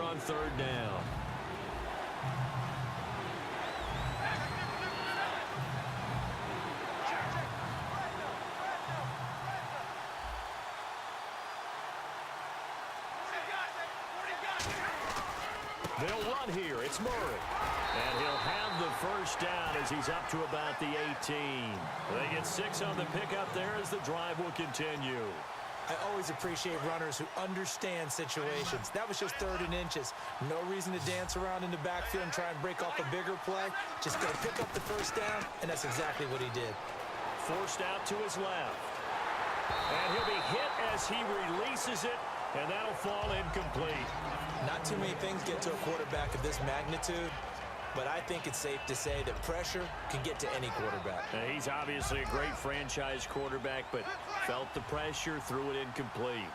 on third down. They'll run here. It's Murray. And he'll have the first down as he's up to about the 18. They get 6 on the pickup there as the drive will continue. I always appreciate runners who understand situations. That was just 3rd and inches. No reason to dance around in the backfield and try and break off a bigger play. Just going to pick up the first down, and that's exactly what he did. Forced out to his left. And he'll be hit as he releases it, and that'll fall incomplete. Not too many things get to a quarterback of this magnitude, but I think it's safe to say that pressure can get to any quarterback. He's obviously a great franchise quarterback, but felt the pressure, threw it incomplete.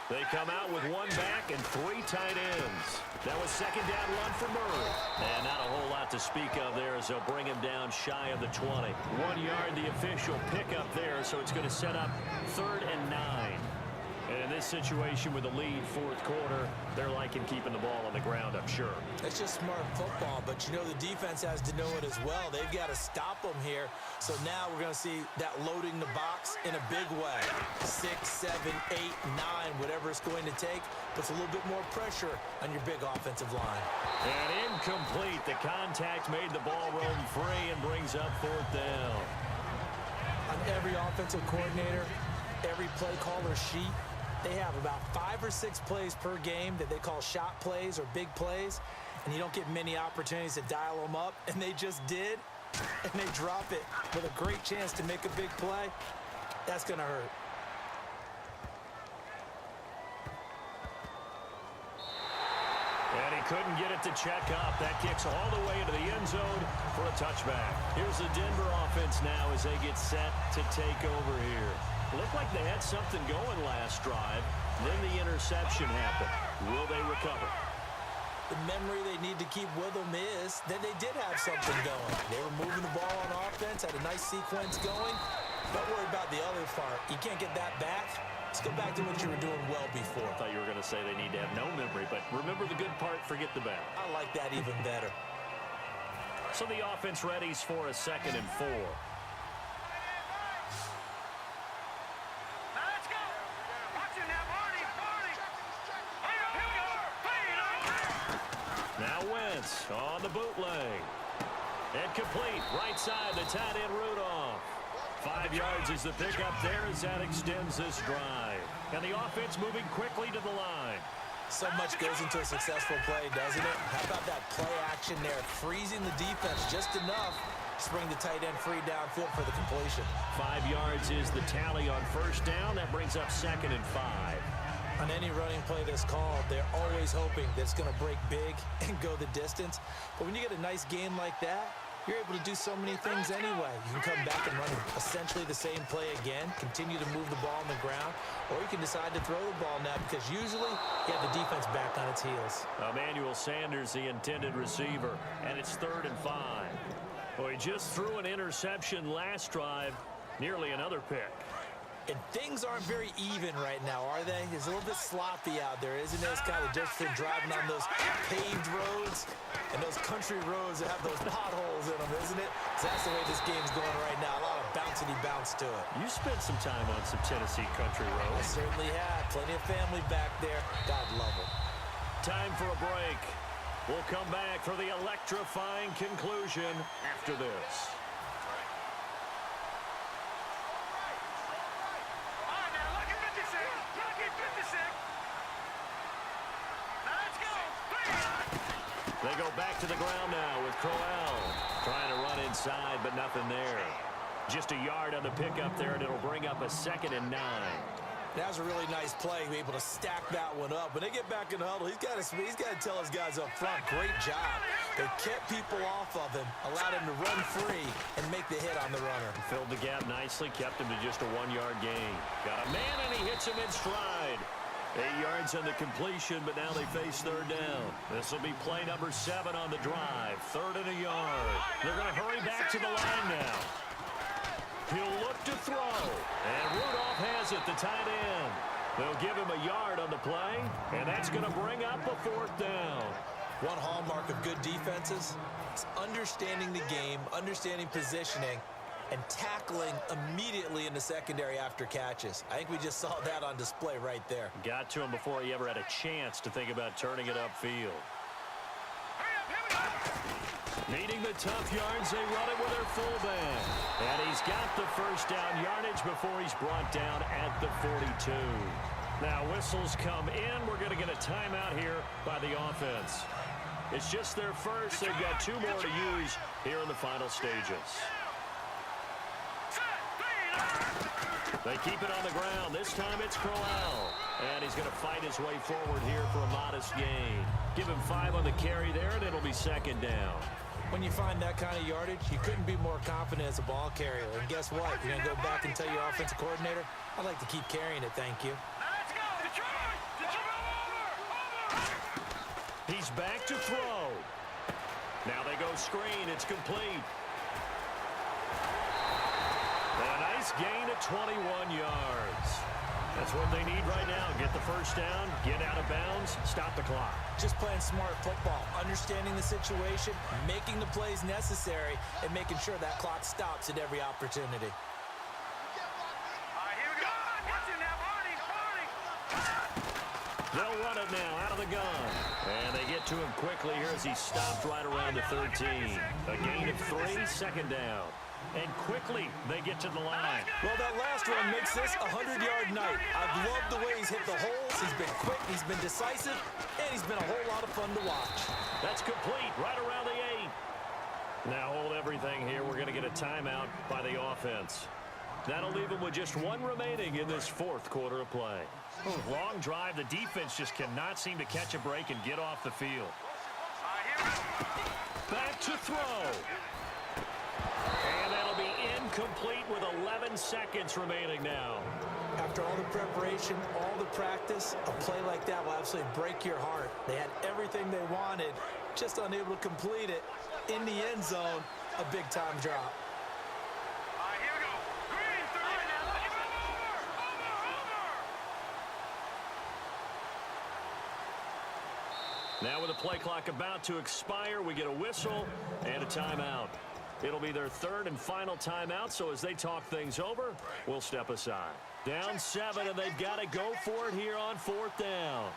They come out with 1 back and 3 tight ends. That was 2nd down run for Murray. And not a whole lot to speak of there as they'll bring him down shy of the 20. 1 yard, the official pickup there, so it's going to set up 3rd and 9. And in this situation with the lead 4th quarter, they're liking keeping the ball on the ground, I'm sure. It's just smart football, but you know the defense has to know it as well. They've got to stop them here. So now we're going to see that loading the box in a big way. 6, 7, 8, 9, whatever it's going to take, puts a little bit more pressure on your big offensive line. And incomplete. The contact made the ball roam free and brings up 4th down. On every offensive coordinator, every play caller sheet, they have about 5 or 6 plays per game that they call shot plays or big plays, and you don't get many opportunities to dial them up, and they just did, and they drop it with a great chance to make a big play. That's going to hurt. And he couldn't get it to check up. That kicks all the way into the end zone for a touchback. Here's the Denver offense now as they get set to take over here. Looked like they had something going last drive. Then the interception happened. Will they recover? The memory they need to keep with them is that they did have something going. They were moving the ball on offense, had a nice sequence going. Don't worry about the other part. You can't get that back. Let's go back to what you were doing well before. I thought you were going to say they need to have no memory, but remember the good part, forget the bad. I like that even better. So the offense readies for a 2nd and 4. Now Wentz on the bootleg. And complete. Right side, the tight end Rudolph. 5 yards is the pickup there as that extends this drive. And the offense moving quickly to the line. So much goes into a successful play, doesn't it? How about that play action there? Freezing the defense just enough to bring the tight end free downfield for the completion. 5 yards is the tally on 1st down. That brings up 2nd and 5. On any running play that's called, they're always hoping that it's going to break big and go the distance. But when you get a nice game like that, you're able to do so many things anyway. You can come back and run essentially the same play again, continue to move the ball on the ground, or you can decide to throw the ball now because usually you have the defense back on its heels. Emmanuel Sanders, the intended receiver, and it's 3rd and 5. Well, he just threw an interception last drive, nearly another pick. And things aren't very even right now, are they? It's a little bit sloppy out there, isn't it? It's kind of different from driving on those paved roads and those country roads that have those potholes in them, isn't it? So that's the way this game's going right now. A lot of bouncy bounce to it. You spent some time on some Tennessee country I roads. certainly have. Plenty of family back there. God love them. Time for a break. We'll come back for the electrifying conclusion after this. They go back to the ground now with Crowell. Trying to run inside, but nothing there. Just a yard on the pickup there, and it'll bring up a 2nd and 9. That was a really nice play, able to stack that one up. When they get back in the huddle, he's got to tell his guys up front, great job. They kept people off of him, allowed him to run free and make the hit on the runner. Filled the gap nicely, kept him to just a 1-yard gain. Got a man, and he hits him in stride. 8 yards on the completion, but now they face 3rd down. This will be play number 7 on the drive. 3rd and a yard. They're going to hurry back to the line now. He'll look to throw. And Rudolph has it, the tight end. They'll give him a yard on the play. That's going to bring up a 4th down. One hallmark of good defenses is understanding the game, understanding positioning, and tackling immediately in the secondary after catches. I think we just saw that on display right there. Got to him before he ever had a chance to think about turning it upfield. Needing the tough yards, they run it with their fullback. And he's got the first down yardage before he's brought down at the 42. Now whistles come in. We're going to get a timeout here by the offense. It's just their first. They've got 2 more to use here in the final stages. They keep it on the ground. This time it's Crowell. And he's going to fight his way forward here for a modest gain. Give him 5 on the carry there, and it'll be 2nd down. When you find that kind of yardage, you couldn't be more confident as a ball carrier. And guess what? You're going to go back and tell your offensive coordinator, I'd like to keep carrying it, thank you. He's back to throw. Now they go screen. It's complete. A nice gain of 21 yards. That's what they need right now. Get the first down, get out of bounds, stop the clock. Just playing smart football, understanding the situation, making the plays necessary, and making sure that clock stops at every opportunity. They'll run it now out of the gun. And they get to him quickly here as he stopped right around the 13. A gain of 3, 2nd down. And quickly they get to the line. Well, that last one makes this a 100-yard night. I've loved the way he's hit the holes. He's been quick, he's been decisive, and he's been a whole lot of fun to watch. That's complete right around the 8. Now hold everything here. We're going to get a timeout by the offense. That'll leave them with just 1 remaining in this 4th quarter of play. Long drive. The defense just cannot seem to catch a break and get off the field. Back to throw. And that'll be incomplete with 11 seconds remaining now. After all the preparation, all the practice, a play like that will absolutely break your heart. They had everything they wanted, just unable to complete it. In the end zone, a big-time drop. Now with the play clock about to expire, we get a whistle and a timeout. It'll be their 3rd and final timeout, so as they talk things over, we'll step aside. Down 7, and they've got to go for it here on 4th down.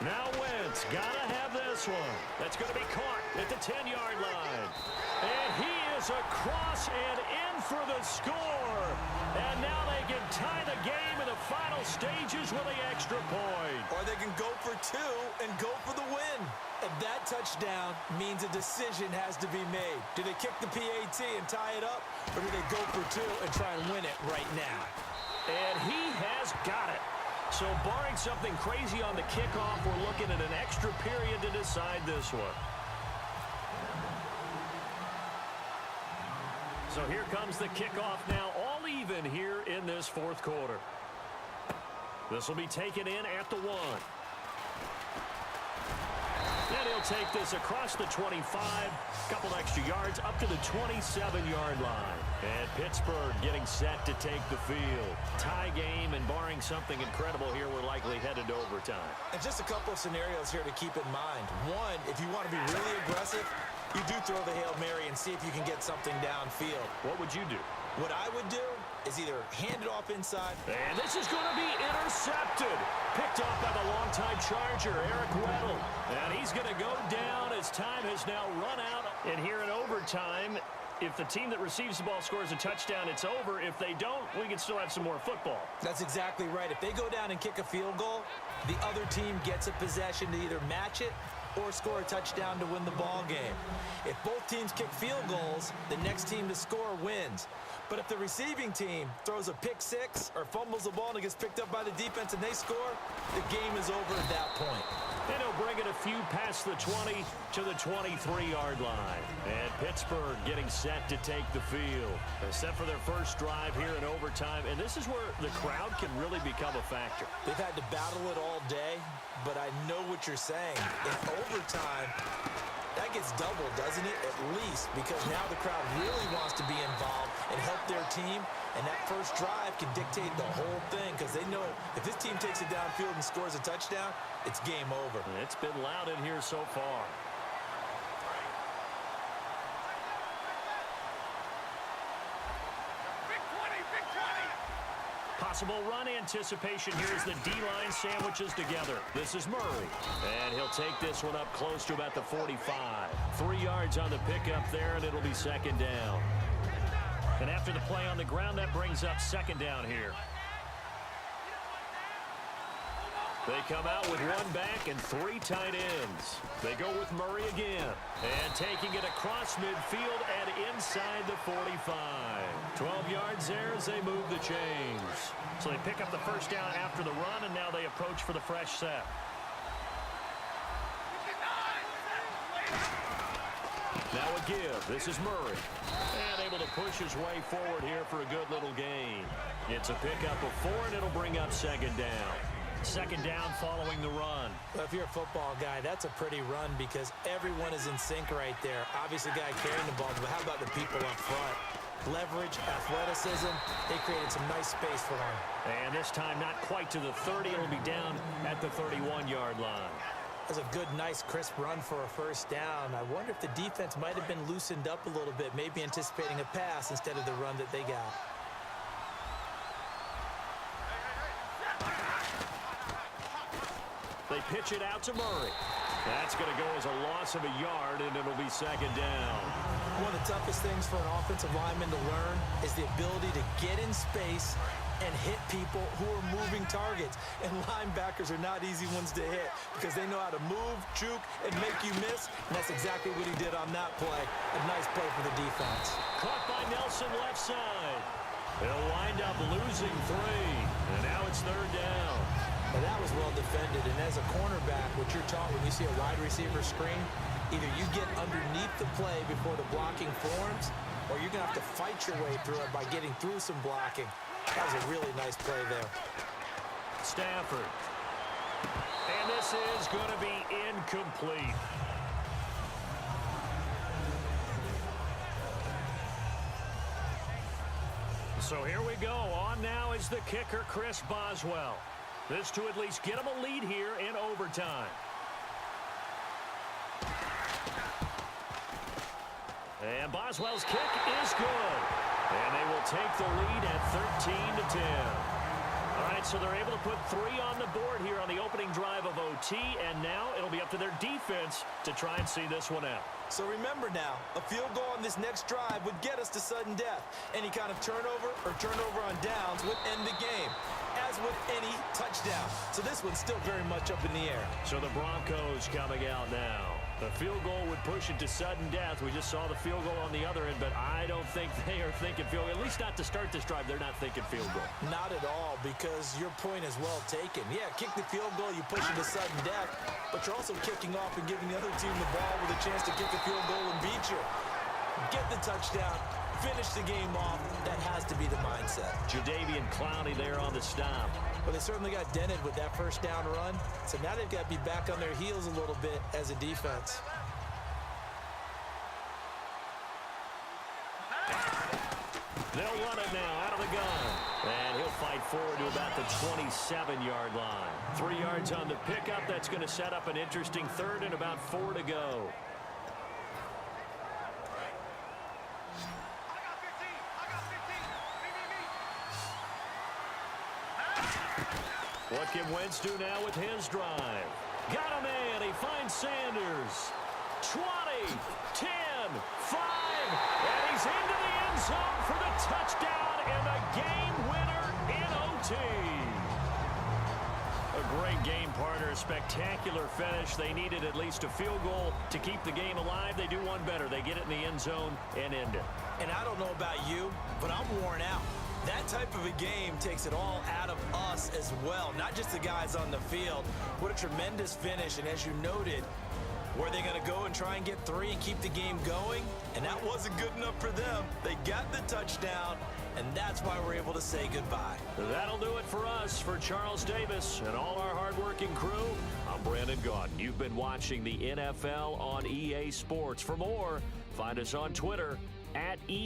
Now Wentz, gotta have this one. That's going to be caught at the 10-yard line. And he is across and in for the score. And now they can tie the game in the final stages with the extra point. Or they can go for 2 and go for the win. And that touchdown means a decision has to be made. Do they kick the PAT and tie it up? Or do they go for 2 and try and win it right now? And he has got it. So barring something crazy on the kickoff, we're looking at an extra period to decide this one. So here comes the kickoff now, all even here in this 4th quarter. This will be taken in at the 1. And he'll take this across the 25, couple extra yards up to the 27-yard line. And Pittsburgh getting set to take the field. Tie game, and barring something incredible here, we're likely headed to overtime. And just a couple of scenarios here to keep in mind. One, if you want to be really aggressive, you do throw the Hail Mary and see if you can get something downfield. What would you do? What I would do is either hand it off inside. And this is going to be intercepted. Picked off by the longtime Charger, Eric Weddle. And he's going to go down as time has now run out. And here in overtime, if the team that receives the ball scores a touchdown, it's over. If they don't, we can still have some more football. That's exactly right. If they go down and kick a field goal, the other team gets a possession to either match it or score a touchdown to win the ball game. If both teams kick field goals, the next team to score wins. But if the receiving team throws a pick 6 or fumbles the ball and it gets picked up by the defense and they score, the game is over at that point. And he'll bring it a few past the 20 to the 23-yard line. And Pittsburgh getting set to take the field. They're set for their first drive here in overtime. And this is where the crowd can really become a factor. They've had to battle it all day, but I know what you're saying. In overtime, that gets doubled, doesn't it? At least, because now the crowd really wants to be involved and help their team, and that first drive can dictate the whole thing because they know if this team takes it downfield and scores a touchdown, it's game over. It's been loud in here so far. Possible run anticipation here as the D-line sandwiches together. This is Murray. And he'll take this one up close to about the 45. 3 yards on the pickup there, and it'll be second down. And after the play on the ground, that brings up second down here. They come out with 1 back and 3 tight ends. They go with Murray again. And taking it across midfield and inside the 45. 12 yards there as they move the chains. So they pick up the first down after the run, and now they approach for the fresh set. Now a give. This is Murray. And able to push his way forward here for a good little gain. It's a pickup of 4, and it'll bring up second down. Second down following the run. Well, if you're a football guy, that's a pretty run because everyone is in sync right there. Obviously, the guy carrying the ball, but how about the people up front? Leverage, athleticism, they created some nice space for him. And this time not quite to the 30. It'll be down at the 31-yard line. That's a good, nice, crisp run for a first down. I wonder if the defense might have been loosened up a little bit, maybe anticipating a pass instead of the run that they got. They pitch it out to Murray. That's going to go as a loss of a yard, and it'll be second down. One of the toughest things for an offensive lineman to learn is the ability to get in space and hit people who are moving targets. And linebackers are not easy ones to hit because they know how to move, juke, and make you miss. And that's exactly what he did on that play. A nice play for the defense. Caught by Nelson left side. They'll wind up losing 3. And now it's third down. Well, that was well defended, and as a cornerback, what you're taught when you see a wide receiver screen, either you get underneath the play before the blocking forms, or you're going to have to fight your way through it by getting through some blocking. That was a really nice play there. Stafford. And this is going to be incomplete. So here we go. On now is the kicker, Chris Boswell. This to at least get him a lead here in overtime. And Boswell's kick is good. And they will take the lead at 13-10. All right, so they're able to put 3 on the board here on the opening drive of OT, and now it'll be up to their defense to try and see this one out. So remember now, a field goal on this next drive would get us to sudden death. Any kind of turnover or turnover on downs would end the game, as with any touchdown. So this one's still very much up in the air. So the Broncos coming out now. The field goal would push it to sudden death. We just saw the field goal on the other end, but I don't think they are thinking field goal. At least not to start this drive. They're not thinking field goal. Not at all, because your point is well taken. Yeah, kick the field goal, you push it to sudden death, but you're also kicking off and giving the other team the ball with a chance to kick a field goal and beat you. Get the touchdown, finish the game off. That has to be the mindset. Jadeveon Clowney there on the stop. Well, they certainly got dented with that first down run, so now they've got to be back on their heels a little bit as a defense. They'll run it now out of the gun. And he'll fight forward to about the 27-yard line. 3 yards on the pickup. That's going to set up an interesting third and about 4 to go. What can Wentz do now with his drive? Got a man. He finds Sanders. 20, 10, 5, and he's into the end zone for the touchdown and a game winner in OT. A great game partner, a spectacular finish. They needed at least a field goal to keep the game alive. They do one better. They get it in the end zone and end it. And I don't know about you, but I'm worn out. That type of a game takes it all out of us as well, not just the guys on the field. What a tremendous finish, and as you noted, were they going to go and try and get 3 and keep the game going? And that wasn't good enough for them. They got the touchdown, and that's why we're able to say goodbye. That'll do it for us. For Charles Davis and all our hardworking crew, I'm Brandon Gaudin. You've been watching the NFL on EA Sports. For more, find us on Twitter @EA.